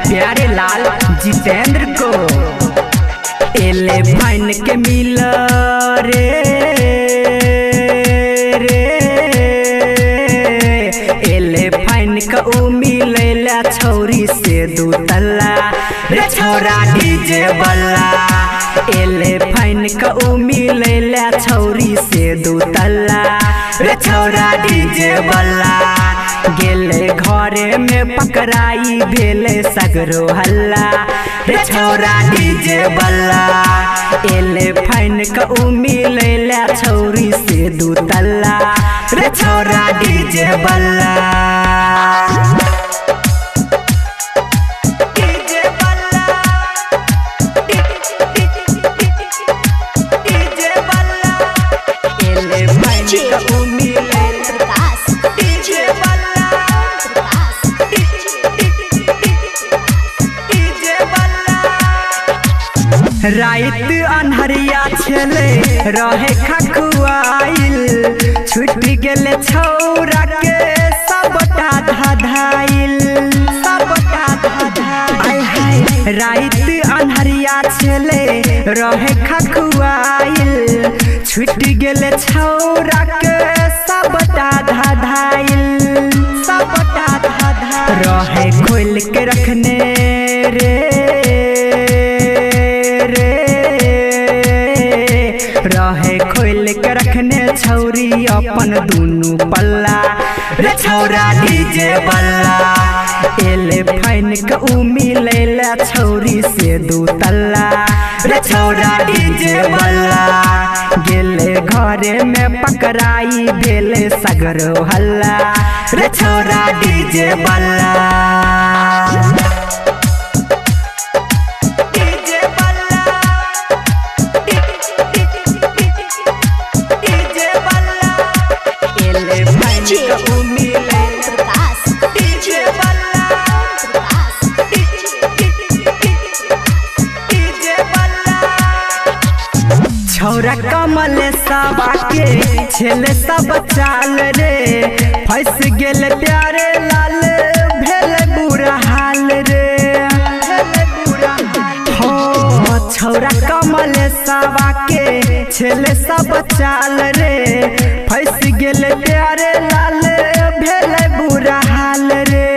प्यारे लाल जितेंद्र को एले फाइन के मिल रे एले फाइन का उ मिलेला छौरी से दू तल्ला रे छौरा डीजे बल्ला एले फाइन का उ मिलेला छौरी से दू तल्ला रे छौरा डीजे बल्ला गेले घरे में पकड़ाई भेले सगरो हल्ला रे छौरा डीजे बल्ला एले फाइन का उ मिलेला छौरी से दू तल्ला रे छौरा डीजे बल्ला रात अनहरिया छले रहे खखुआइल छूट गेले छौरा के सबटा धाधाइल आय हाय रात अनहरिया छले रहे खखुआइल छूट गेले छौरा के सबटा धाधाइल रहे खोल के रखने रे रहे खोल के रखने छौरी अपन दुनू पल्ला रे छौरा डीजे बल्ला एले फाइन का उ मिलेला छौरी से दू तल्ला रे छौरा डीजे बल्ला गेले घरे में पकड़ाई भेले सगरो हल्ला रे छौरा डीजे बल्ला छौरा कमल सबा के छेले सब चाल रे फंस गेल प्यारे लाल भेल बुरा हाल रे हो छौरा कमल सबा के छेले सब चाल रे फंस गेल प्यारे लाल भेल बुरा हाल रे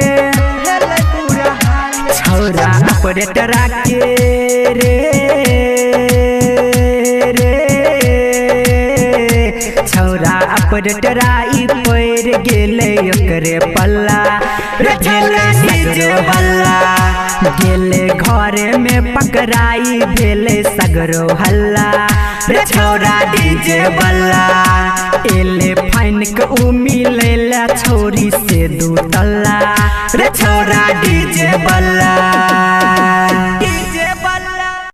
छौरा ऑपरेटरा के रे छौरा ऑपरेटराई पैर गेले ओकरे पल्ला रे झेले सगरो हल्ला गेले घरे में पकड़ाई भेले सगरो हल्ला रे छौरा डीजे बल्ला एले फाइन के उ मिलेला छौरी से दू तल्ला रे छौरा डीजे बल्ला।